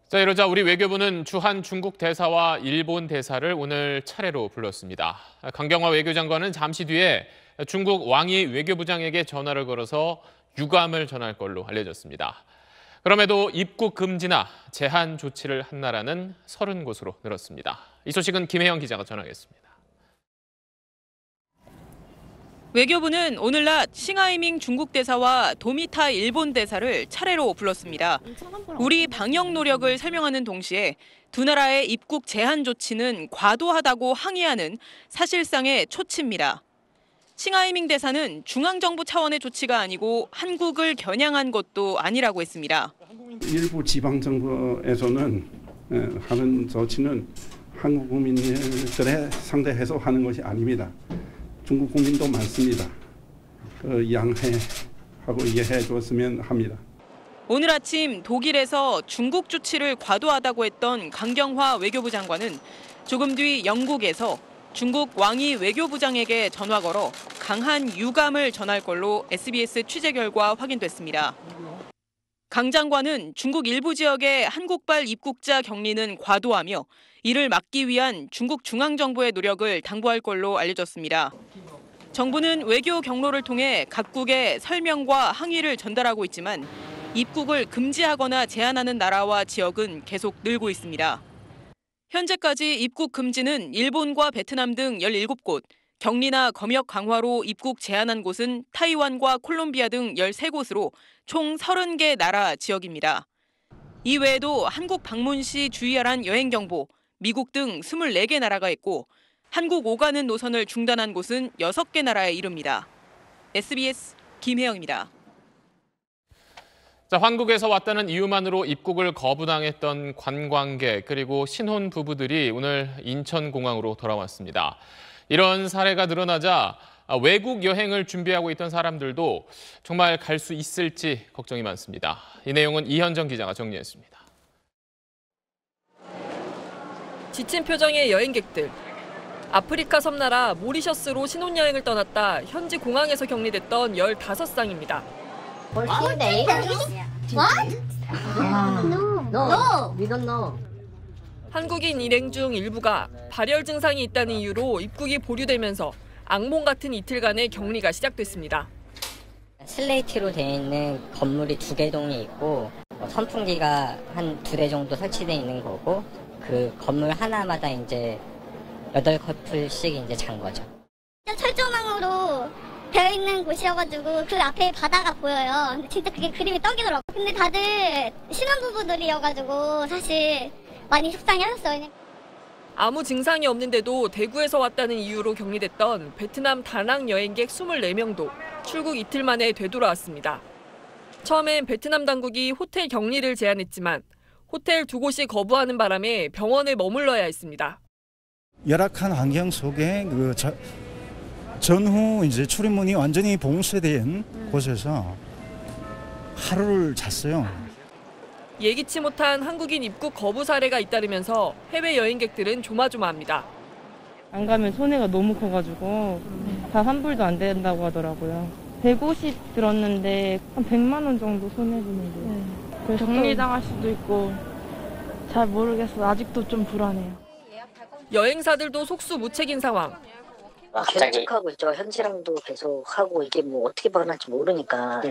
자, 이러자 우리 외교부는 주한 중국 대사와 일본 대사를 오늘 차례로 불렀습니다. 강경화 외교장관은 잠시 뒤에 중국 왕이 외교부장에게 전화를 걸어서 유감을 전할 걸로 알려졌습니다. 그럼에도 입국 금지나 제한 조치를 한 나라는 30곳으로 늘었습니다. 이 소식은 김혜영 기자가 전하겠습니다. 외교부는 오늘 낮 싱하이밍 중국 대사와 도미타 일본 대사를 차례로 불렀습니다. 우리 방역 노력을 설명하는 동시에 두 나라의 입국 제한 조치는 과도하다고 항의하는 사실상의 초치입니다. 싱하이밍 대사는 중앙정부 차원의 조치가 아니고 한국을 겨냥한 것도 아니라고 했습니다. 일부 지방정부에서는 하는 조치는 한국 국민들에 상대해서 하는 것이 아닙니다. 중국 국민도 많습니다. 양해하고 이해해 줬으면 합니다. 오늘 아침 독일에서 중국 조치를 과도하다고 했던 강경화 외교부 장관은 조금 뒤 영국에서 중국 왕이 외교부장에게 전화 걸어 강한 유감을 전할 걸로 SBS 취재 결과 확인됐습니다. 강 장관은 중국 일부 지역의 한국발 입국자 격리는 과도하며 이를 막기 위한 중국 중앙정부의 노력을 당부할 걸로 알려졌습니다. 정부는 외교 경로를 통해 각국에 설명과 항의를 전달하고 있지만 입국을 금지하거나 제한하는 나라와 지역은 계속 늘고 있습니다. 현재까지 입국 금지는 일본과 베트남 등 17곳, 격리나 검역 강화로 입국 제한한 곳은 타이완과 콜롬비아 등 13곳으로 총 30개 나라 지역입니다. 이외에도 한국 방문 시 주의하란 여행 경보, 미국 등 24개 나라가 있고 한국 오가는 노선을 중단한 곳은 6개 나라에 이릅니다. SBS 김혜영입니다. 자, 한국에서 왔다는 이유만으로 입국을 거부당했던 관광객 그리고 신혼 부부들이 오늘 인천공항으로 돌아왔습니다. 이런 사례가 늘어나자 외국 여행을 준비하고 있던 사람들도 정말 갈 수 있을지 걱정이 많습니다. 이 내용은 이현정 기자가 정리했습니다. 지친 표정의 여행객들. 아프리카 섬나라 모리셔스로 신혼여행을 떠났다 현지 공항에서 격리됐던 15쌍입니다. 한국인 일행 중 일부가 발열 증상이 있다는 이유로 입국이 보류되면서 악몽 같은 이틀간의 격리가 시작됐습니다. 슬레이트로 되어 있는 건물이 2개 동이 있고 선풍기가 한 2대 정도 설치되어 있는 거고 그 건물 하나마다 이제 8커플씩 이제 잔 거죠. 철조망으로 되어 있는 곳이어가지고 그 앞에 바다가 보여요. 진짜 그게 그림이 떡이더라고요. 근데 다들 신혼부부들이어가지고 사실 많이 속상해하셨어요. 아무 증상이 없는데도 대구에서 왔다는 이유로 격리됐던 베트남 다낭 여행객 24명도 출국 이틀 만에 되돌아왔습니다. 처음엔 베트남 당국이 호텔 격리를 제한했지만 호텔 2곳이 거부하는 바람에 병원에 머물러야 했습니다. 열악한 환경 속에 전후 이제 출입문이 완전히 봉쇄된 곳에서 하루를 잤어요. 예기치 못한 한국인 입국 거부 사례가 잇따르면서 해외 여행객들은 조마조마합니다. 안 가면 손해가 너무 커가지고 다 환불도 안 된다고 하더라고요. 150 들었는데 한 100만 원 정도 손해보는데 격리당할 수도 있고 잘 모르겠어요. 아직도 좀 불안해요. 여행사들도 속수무책인 상황. 계속하고 있죠. 현지랑도 계속 하고 이게 뭐 어떻게 변할지 모르니까.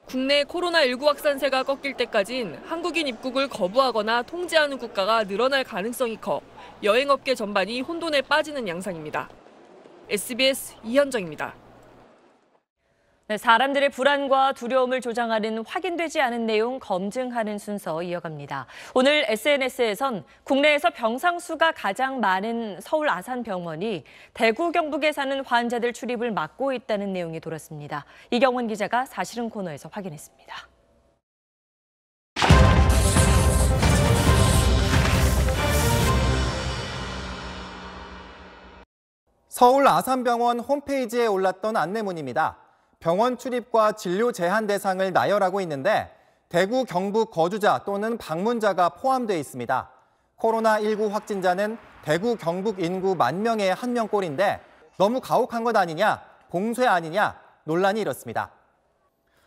국내 코로나19 확산세가 꺾일 때까진 한국인 입국을 거부하거나 통제하는 국가가 늘어날 가능성이 커 여행업계 전반이 혼돈에 빠지는 양상입니다. SBS 이현정입니다. 네, 사람들의 불안과 두려움을 조장하는 확인되지 않은 내용 검증하는 순서 이어갑니다. 오늘 SNS에선 국내에서 병상 수가 가장 많은 서울 아산병원이 대구 경북에 사는 환자들 출입을 막고 있다는 내용이 돌았습니다. 이경원 기자가 사실은 코너에서 확인했습니다. 서울 아산병원 홈페이지에 올랐던 안내문입니다. 병원 출입과 진료 제한 대상을 나열하고 있는데 대구, 경북 거주자 또는 방문자가 포함되어 있습니다. 코로나19 확진자는 대구, 경북 인구 10,000명에 1명꼴인데 너무 가혹한 것 아니냐, 봉쇄 아니냐 논란이 일었습니다.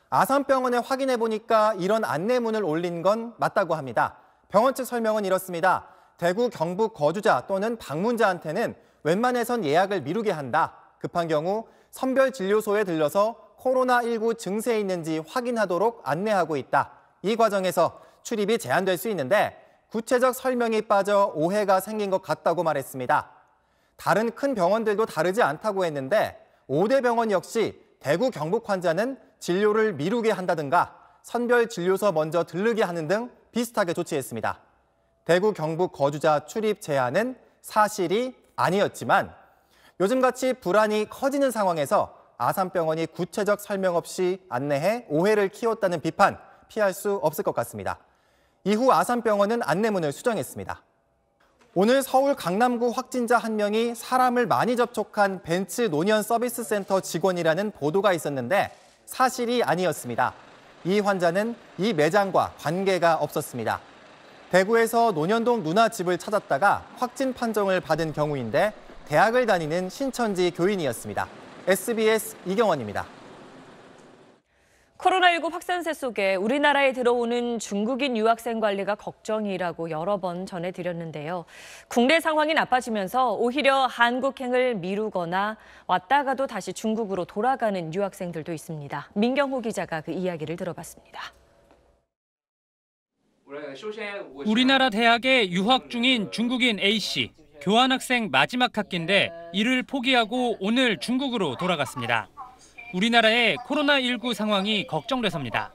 아산병원에 확인해 보니까 이런 안내문을 올린 건 맞다고 합니다. 병원 측 설명은 이렇습니다. 대구, 경북 거주자 또는 방문자한테는 웬만해선 예약을 미루게 한다. 급한 경우 선별진료소에 들려서 코로나19 증세 있는지 확인하도록 안내하고 있다. 이 과정에서 출입이 제한될 수 있는데 구체적 설명이 빠져 오해가 생긴 것 같다고 말했습니다. 다른 큰 병원들도 다르지 않다고 했는데 5대 병원 역시 대구 경북 환자는 진료를 미루게 한다든가 선별진료소 먼저 들르게 하는 등 비슷하게 조치했습니다. 대구 경북 거주자 출입 제한은 사실이 아니었지만 요즘같이 불안이 커지는 상황에서 아산병원이 구체적 설명 없이 안내해 오해를 키웠다는 비판 피할 수 없을 것 같습니다. 이후 아산병원은 안내문을 수정했습니다. 오늘 서울 강남구 확진자 1명이 사람을 많이 접촉한 벤츠 노년 서비스 센터 직원이라는 보도가 있었는데 사실이 아니었습니다. 이 환자는 이 매장과 관계가 없었습니다. 대구에서 논현동 누나 집을 찾았다가 확진 판정을 받은 경우인데 대학을 다니는 신천지 교인이었습니다. SBS 이경원입니다. 코로나19 확산세 속에 우리나라에 들어오는 중국인 유학생 관리가 걱정이라고 여러 번 전해드렸는데요. 국내 상황이 나빠지면서 오히려 한국행을 미루거나 왔다가도 다시 중국으로 돌아가는 유학생들도 있습니다. 민경호 기자가 그 이야기를 들어봤습니다. 우리나라 대학에 유학 중인 중국인 A씨. 교환학생 마지막 학기인데 이를 포기하고 오늘 중국으로 돌아갔습니다. 우리나라의 코로나19 상황이 걱정돼서입니다.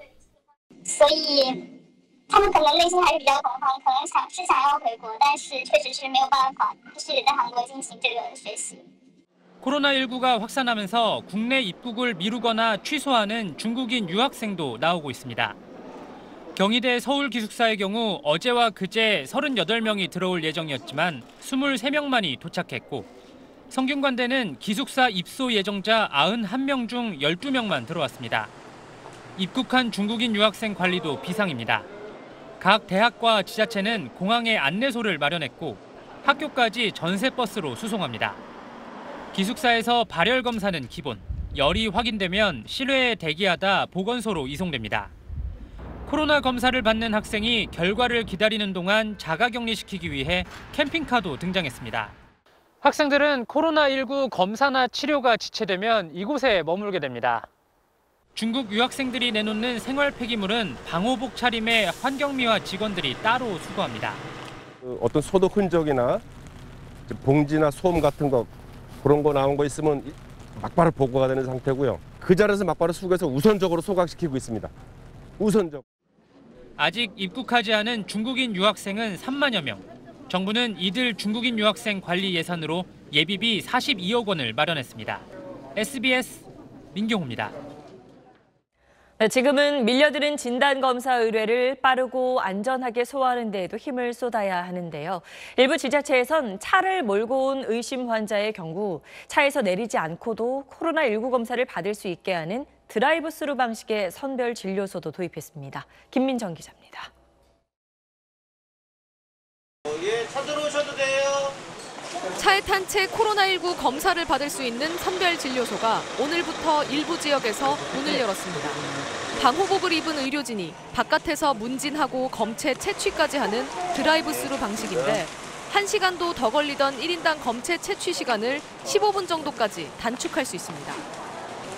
所以他们可能内心还是比较恐慌，可能想要回国，但是确实是没有办法，必须得在韩国进行这个学习。 코로나19가 확산하면서 국내 입국을 미루거나 취소하는 중국인 유학생도 나오고 있습니다. 경희대 서울기숙사의 경우 어제와 그제 38명이 들어올 예정이었지만 23명만이 도착했고 성균관대는 기숙사 입소 예정자 91명 중 12명만 들어왔습니다. 입국한 중국인 유학생 관리도 비상입니다. 각 대학과 지자체는 공항에 안내소를 마련했고 학교까지 전세버스로 수송합니다. 기숙사에서 발열 검사는 기본, 열이 확인되면 실외에 대기하다 보건소로 이송됩니다. 코로나 검사를 받는 학생이 결과를 기다리는 동안 자가격리시키기 위해 캠핑카도 등장했습니다. 학생들은 코로나19 검사나 치료가 지체되면 이곳에 머물게 됩니다. 중국 유학생들이 내놓는 생활 폐기물은 방호복 차림의 환경미화 직원들이 따로 수거합니다. 어떤 소독 흔적이나 봉지나 솜 같은 거 그런 거 나온 거 있으면 막바로 보고가 되는 상태고요. 그 자리에서 막바로 수거해서 우선적으로 소각시키고 있습니다. 우선적. 아직 입국하지 않은 중국인 유학생은 3만여 명. 정부는 이들 중국인 유학생 관리 예산으로 예비비 42억 원을 마련했습니다. SBS 민경호입니다. 지금은 밀려드는 진단검사 의뢰를 빠르고 안전하게 소화하는 데에도 힘을 쏟아야 하는데요. 일부 지자체에선 차를 몰고 온 의심 환자의 경우 차에서 내리지 않고도 코로나19 검사를 받을 수 있게 하는 드라이브스루 방식의 선별 진료소도 도입했습니다. 김민정 기자입니다. 예, 차 들어오셔도 돼요. 차에 탄 채 코로나19 검사를 받을 수 있는 선별 진료소가 오늘부터 일부 지역에서 문을 열었습니다. 방호복을 입은 의료진이 바깥에서 문진하고 검체 채취까지 하는 드라이브스루 방식인데 1시간도 더 걸리던 1인당 검체 채취 시간을 15분 정도까지 단축할 수 있습니다.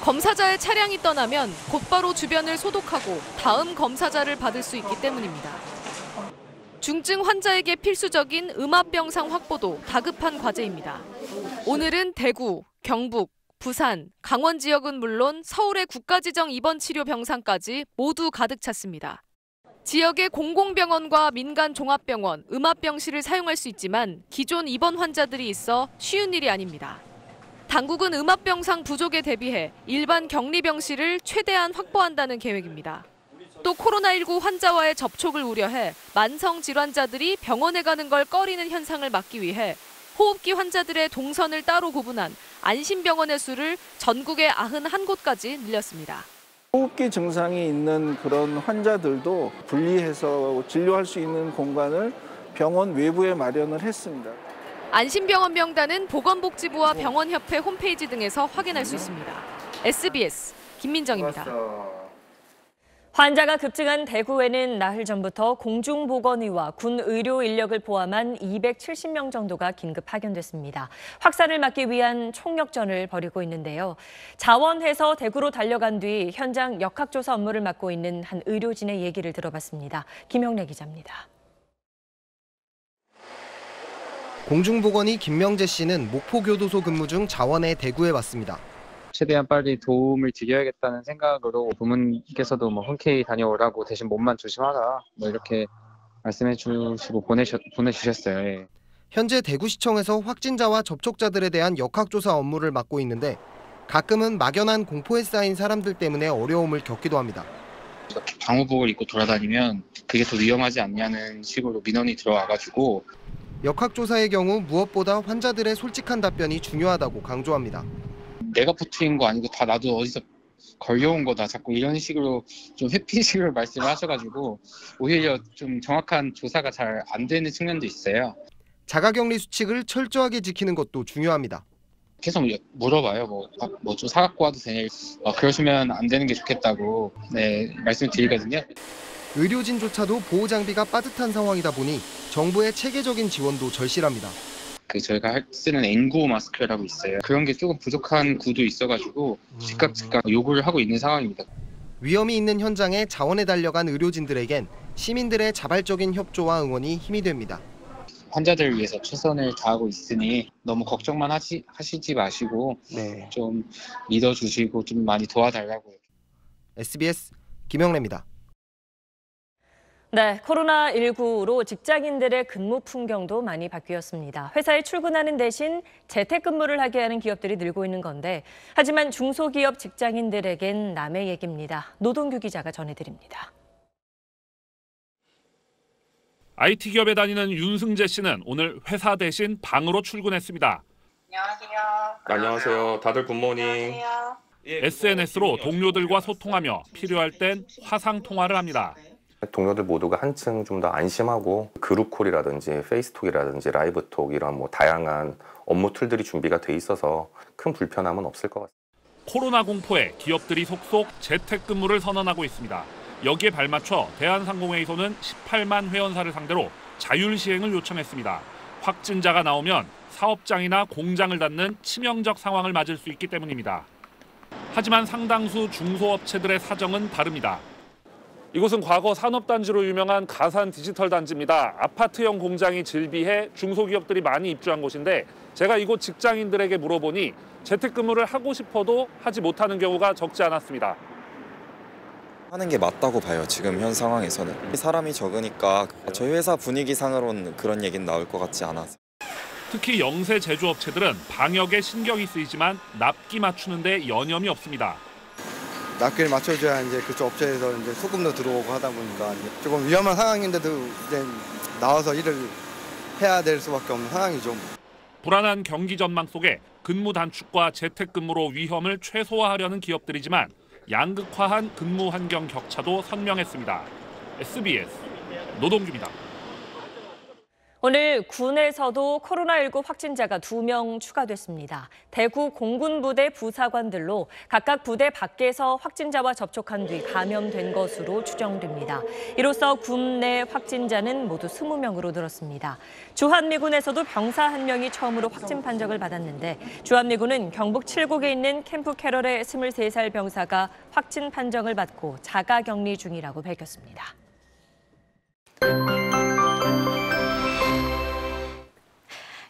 검사자의 차량이 떠나면 곧바로 주변을 소독하고 다음 검사자를 받을 수 있기 때문입니다. 중증 환자에게 필수적인 음압병상 확보도 다급한 과제입니다. 오늘은 대구, 경북, 부산, 강원 지역은 물론 서울의 국가지정 입원치료 병상까지 모두 가득 찼습니다. 지역의 공공병원과 민간 종합병원, 음압병실을 사용할 수 있지만 기존 입원 환자들이 있어 쉬운 일이 아닙니다. 당국은 음압병상 부족에 대비해 일반 격리병실을 최대한 확보한다는 계획입니다. 또 코로나19 환자와의 접촉을 우려해 만성 질환자들이 병원에 가는 걸 꺼리는 현상을 막기 위해 호흡기 환자들의 동선을 따로 구분한 안심병원의 수를 전국의 91곳까지 늘렸습니다. 호흡기 증상이 있는 그런 환자들도 분리해서 진료할 수 있는 공간을 병원 외부에 마련을 했습니다. 안심병원 명단은 보건복지부와 병원협회 홈페이지 등에서 확인할 수 있습니다. SBS 김민정입니다. 환자가 급증한 대구에는 나흘 전부터 공중보건의와 군 의료 인력을 포함한 270명 정도가 긴급 파견됐습니다. 확산을 막기 위한 총력전을 벌이고 있는데요. 자원해서 대구로 달려간 뒤 현장 역학조사 업무를 맡고 있는 한 의료진의 얘기를 들어봤습니다. 김영래 기자입니다. 공중보건의 김명재 씨는 목포교도소 근무 중 자원해 대구에 왔습니다. 최대한 빨리 도움을 드려야겠다는 생각으로 부모님께서도 흔쾌히 다녀오라고 대신 몸만 조심하라 이렇게 말씀해 주시고 보내주셨어요. 예. 현재 대구시청에서 확진자와 접촉자들에 대한 역학조사 업무를 맡고 있는데 가끔은 막연한 공포에 쌓인 사람들 때문에 어려움을 겪기도 합니다. 방호복을 입고 돌아다니면 그게 더 위험하지 않냐는 식으로 민원이 들어와가지고 역학조사의 경우 무엇보다 환자들의 솔직한 답변이 중요하다고 강조합니다. 내가 퍼뜨린 거 아니고 다 나도 어디서 걸려온 거다. 자꾸 이런 식으로 좀 회피식으로 말씀을 하셔가지고 오히려 좀 정확한 조사가 잘 안 되는 측면도 있어요. 자가격리 수칙을 철저하게 지키는 것도 중요합니다. 계속 물어봐요. 뭐 좀 사갖고 와도 되냐. 그러시면 안 되는 게 좋겠다고 말씀을 드리거든요. 의료진조차도 보호 장비가 빠듯한 상황이다 보니 정부의 체계적인 지원도 절실합니다. 저희가 쓰는 N95 마스크라고 있어요. 그런 게 조금 부족한 구도 있어가지고 즉각 요구를 하고 있는 상황입니다. 위험이 있는 현장에 자원에 달려간 의료진들에겐 시민들의 자발적인 협조와 응원이 힘이 됩니다. 환자들을 위해서 최선을 다하고 있으니 너무 걱정만 하시지 마시고 좀 믿어주시고 좀 많이 도와달라고요. SBS 김영래입니다. 네, 코로나19로 직장인들의 근무 풍경도 많이 바뀌었습니다. 회사에 출근하는 대신 재택근무를 하게 하는 기업들이 늘고 있는 건데 하지만 중소기업 직장인들에겐 남의 얘기입니다. 노동규 기자가 전해드립니다. IT 기업에 다니는 윤승재 씨는 오늘 회사 대신 방으로 출근했습니다. 안녕하세요. 다들 굿모닝. SNS로 동료들과 소통하며 필요할 땐 화상 통화를 합니다. 동료들 모두가 한층 좀 더 안심하고 그룹콜이라든지 페이스톡이라든지 라이브톡 이런 다양한 업무 툴들이 준비가 돼 있어서 큰 불편함은 없을 것 같습니다. 코로나 공포에 기업들이 속속 재택근무를 선언하고 있습니다. 여기에 발맞춰 대한상공회의소는 18만 회원사를 상대로 자율시행을 요청했습니다. 확진자가 나오면 사업장이나 공장을 닫는 치명적 상황을 맞을 수 있기 때문입니다. 하지만 상당수 중소업체들의 사정은 다릅니다. 이곳은 과거 산업단지로 유명한 가산 디지털 단지입니다. 아파트형 공장이 즐비해 중소기업들이 많이 입주한 곳인데 제가 이곳 직장인들에게 물어보니 재택근무를 하고 싶어도 하지 못하는 경우가 적지 않았습니다. 하는 게 맞다고 봐요. 지금 현 상황에서는. 사람이 적으니까 저희 회사 분위기상으로는 그런 얘기는 나올 것 같지 않아서. 특히 영세 제조업체들은 방역에 신경이 쓰이지만 납기 맞추는 데 여념이 없습니다. 납기를 맞춰줘야 이제 그쪽 업체에서 이제 소금도 들어오고 하다 보니까 조금 위험한 상황인데도 이제 나와서 일을 해야 될 수밖에 없는 상황이죠. 불안한 경기 전망 속에 근무 단축과 재택근무로 위험을 최소화하려는 기업들이지만 양극화한 근무 환경 격차도 선명했습니다. SBS 노동규입니다. 오늘 군에서도 코로나19 확진자가 2명 추가됐습니다. 대구 공군부대 부사관들로 각각 부대 밖에서 확진자와 접촉한 뒤 감염된 것으로 추정됩니다. 이로써 군 내 확진자는 모두 20명으로 늘었습니다. 주한미군에서도 병사 1명이 처음으로 확진 판정을 받았는데 주한미군은 경북 칠곡에 있는 캠프 캐럴의 23살 병사가 확진 판정을 받고 자가격리 중이라고 밝혔습니다.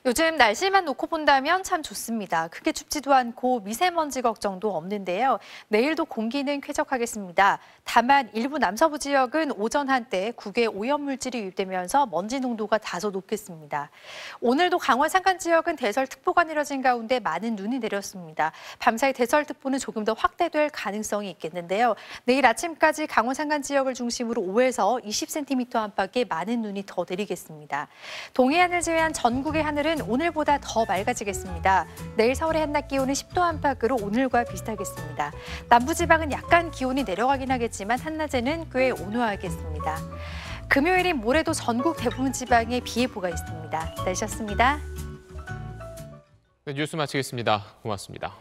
요즘 날씨만 놓고 본다면 참 좋습니다. 크게 춥지도 않고 미세먼지 걱정도 없는데요. 내일도 공기는 쾌적하겠습니다. 다만 일부 남서부 지역은 오전 한때 국외 오염물질이 유입되면서 먼지 농도가 다소 높겠습니다. 오늘도 강원 산간 지역은 대설특보가 내려진 가운데 많은 눈이 내렸습니다. 밤사이 대설특보는 조금 더 확대될 가능성이 있겠는데요. 내일 아침까지 강원 산간 지역을 중심으로 5에서 20cm 안팎의 많은 눈이 더 내리겠습니다. 동해안을 제외한 전국의 하늘은 오늘보다 더 맑아지겠습니다. 내일 서울의 한낮 기온은 10도 안팎으로 오늘과 비슷하겠습니다. 남부지방은 약간 기온이 내려가긴 하겠지만 한낮에는 꽤 온화하겠습니다. 금요일인 모레도 전국 대부분 지방에 비 예보가 있습니다. 날씨였습니다. 네, 뉴스 마치겠습니다. 고맙습니다.